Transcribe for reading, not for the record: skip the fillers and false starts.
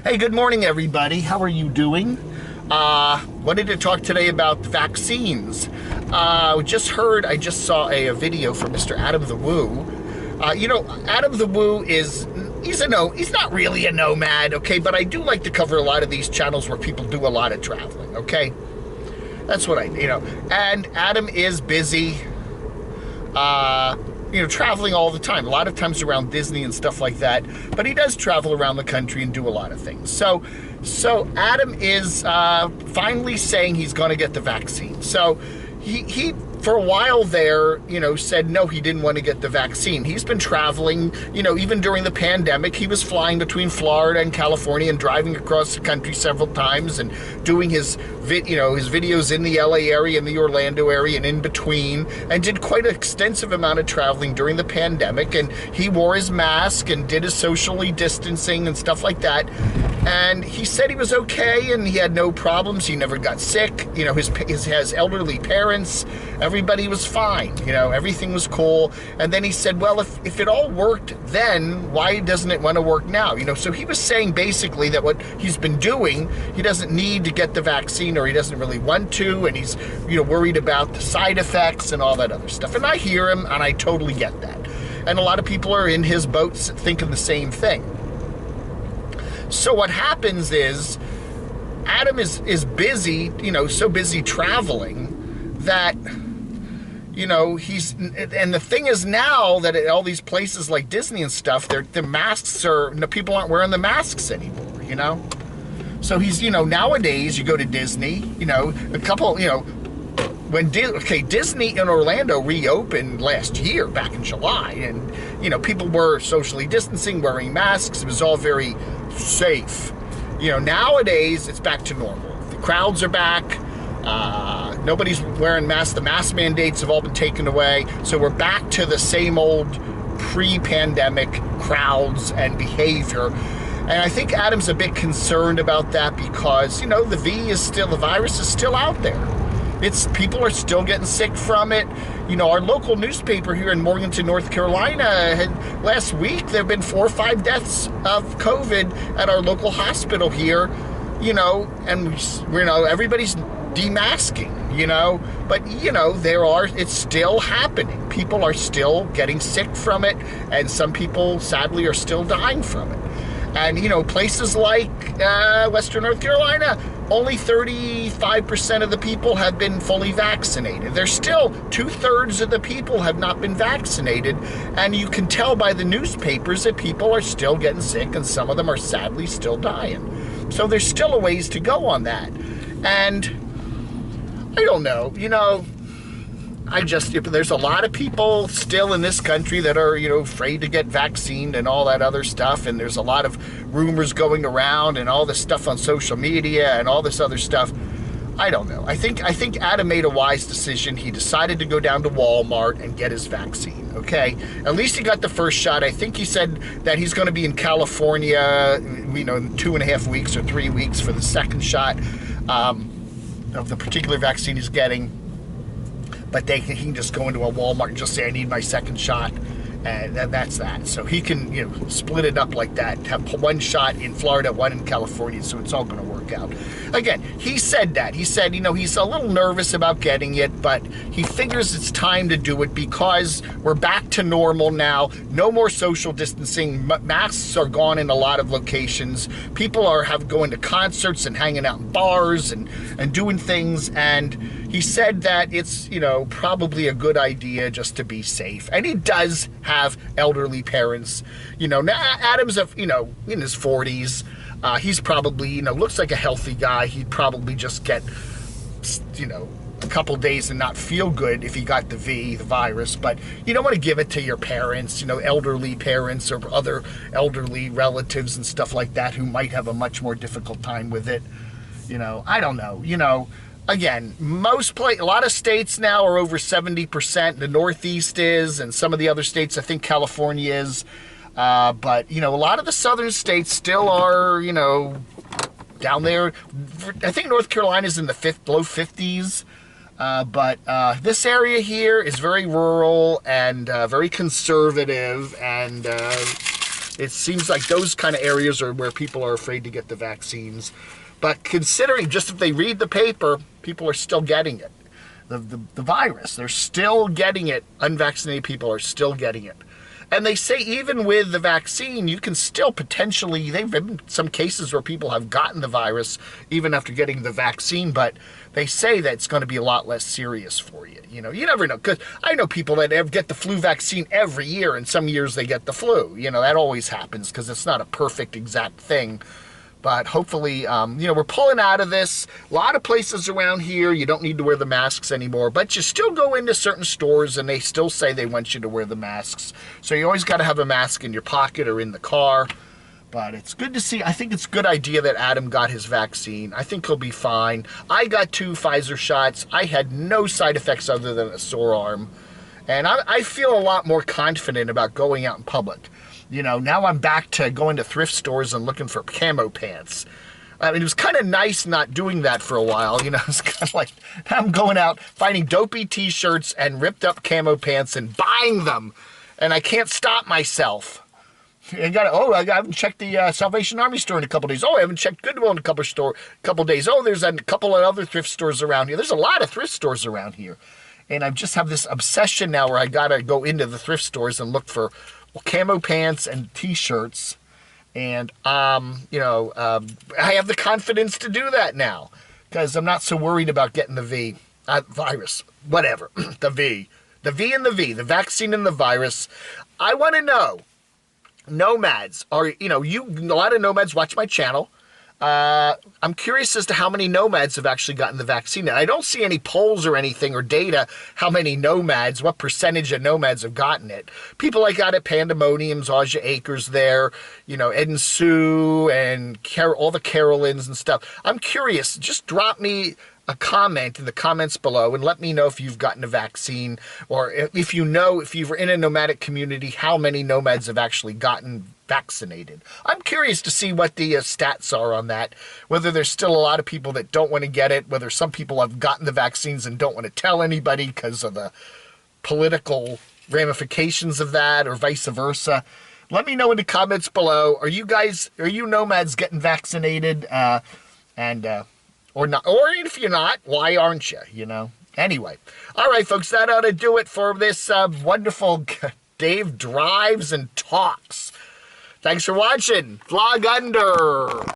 Hey, good morning, everybody. How are you doing? Wanted to talk today about vaccines. I just saw a video from Mr. Adam the Woo. Adam the Woo he's not really a nomad, okay? But I do like to cover a lot of these channels where people do a lot of traveling, okay? That's what and Adam is busy, traveling all the time. A lot of times around Disney and stuff like that. But he does travel around the country and do a lot of things. So Adam is finally saying he's going to get the vaccine. So he for a while there, said no, he didn't want to get the vaccine. He's been traveling, even during the pandemic. He was flying between Florida and California and driving across the country several times and doing his videos in the LA area, in the Orlando area, and in between, and did quite an extensive amount of traveling during the pandemic. And he wore his mask and did his socially distancing and stuff like that. And he said he was okay and he had no problems. He never got sick. He has elderly parents. Everybody was fine. Everything was cool. And then he said, well, if it all worked then, why doesn't it want to work now? So he was saying basically that what he's been doing, he doesn't need to get the vaccine, or he doesn't really want to, and he's, worried about the side effects and all that other stuff. And I hear him, and I totally get that. And a lot of people are in his boat thinking the same thing. So what happens is Adam is busy, so busy traveling that, and the thing is now that at all these places like Disney and stuff, the masks people aren't wearing the masks anymore, So he's, nowadays you go to Disney, Disney in Orlando reopened last year, back in July, and, people were socially distancing, wearing masks. It was all very safe. Nowadays it's back to normal. The crowds are back. Nobody's wearing masks. The mask mandates have all been taken away. So we're back to the same old pre-pandemic crowds and behavior. And I think Adam's a bit concerned about that because, the virus is still out there. People are still getting sick from it. Our local newspaper here in Morganton, North Carolina, last week there have been 4 or 5 deaths of COVID at our local hospital here, and everybody's demasking, but it's still happening. People are still getting sick from it, and some people sadly are still dying from it. And, places like Western North Carolina, only 35% of the people have been fully vaccinated. There's still 2/3 of the people have not been vaccinated. And you can tell by the newspapers that people are still getting sick, and some of them are sadly still dying. So there's still a ways to go on that. And I don't know, there's a lot of people still in this country that are, afraid to get vaccinated and all that other stuff. And there's a lot of rumors going around and all this stuff on social media and all this other stuff. I don't know. I think Adam made a wise decision. He decided to go down to Walmart and get his vaccine, okay? At least he got the first shot. I think he said that he's going to be in California, in 2.5 weeks or 3 weeks for the second shot of the particular vaccine he's getting. But he can just go into a Walmart and just say, I need my second shot, and that's that. So he can, split it up like that, have one shot in Florida, one in California, so it's all going to work out. Again, he said that. He said, he's a little nervous about getting it, but he figures it's time to do it because we're back to normal now. No more social distancing. Masks are gone in a lot of locations. People are going to concerts and hanging out in bars and doing things, and he said that it's, probably a good idea just to be safe. And he does have elderly parents. Now Adam's, in his 40s. He's probably, looks like a healthy guy. He'd probably just get, a couple days and not feel good if he got the virus. But you don't want to give it to your parents, elderly parents or other elderly relatives and stuff like that who might have a much more difficult time with it. I don't know, Again, a lot of states now are over 70%. The Northeast is, and some of the other states, I think California is. But, a lot of the southern states still are, down there. I think North Carolina's in the low 50s. But this area here is very rural and very conservative. And, It seems like those kind of areas are where people are afraid to get the vaccines. But considering, just if they read the paper, people are still getting it. The virus, they're still getting it. Unvaccinated people are still getting it. And they say even with the vaccine, you can still potentially, they've been some cases where people have gotten the virus even after getting the vaccine, but they say that it's going to be a lot less serious for you. You know, you never know, because I know people that get the flu vaccine every year, and some years they get the flu. You know, that always happens because it's not a perfect exact thing. But hopefully, we're pulling out of this. A lot of places around here, you don't need to wear the masks anymore. But you still go into certain stores, and they still say they want you to wear the masks. So you always got to have a mask in your pocket or in the car. But it's good to see. I think it's a good idea that Adam got his vaccine. I think he'll be fine. I got 2 Pfizer shots. I had no side effects other than a sore arm. And I feel a lot more confident about going out in public. You know, now I'm back to going to thrift stores and looking for camo pants. I mean, it was kind of nice not doing that for a while. You know, it's kind of like I'm going out, finding dopey t-shirts and ripped up camo pants and buying them. And I can't stop myself. I haven't checked the Salvation Army store in a couple days. Oh, I haven't checked Goodwill in a couple days. Oh, there's a couple of other thrift stores around here. There's a lot of thrift stores around here. And I just have this obsession now where I got to go into the thrift stores and look for camo pants and t-shirts, and I have the confidence to do that now because I'm not so worried about getting the virus, whatever. the V and the V, the vaccine and the virus. I want to know, Nomads are, a lot of Nomads watch my channel. I'm curious as to how many Nomads have actually gotten the vaccine. And I don't see any polls or anything or data how many Nomads, what percentage of Nomads have gotten it. People like out at Pandemonium's, Aja Acres there, Ed and Sue and all the Carolines and stuff. I'm curious. Just drop me a comment in the comments below and let me know if you've gotten a vaccine, or if you were in a nomadic community, how many Nomads have actually gotten vaccinated. I'm curious to see what the stats are on that, whether there's still a lot of people that don't want to get it, whether some people have gotten the vaccines and don't want to tell anybody because of the political ramifications of that, or vice versa. Let me know in the comments below. Are you Nomads getting vaccinated? Or not? Or if you're not, why aren't you? Anyway. All right, folks, that ought to do it for this wonderful Dave Drives and Talks. Thanks for watching. Vlog Under.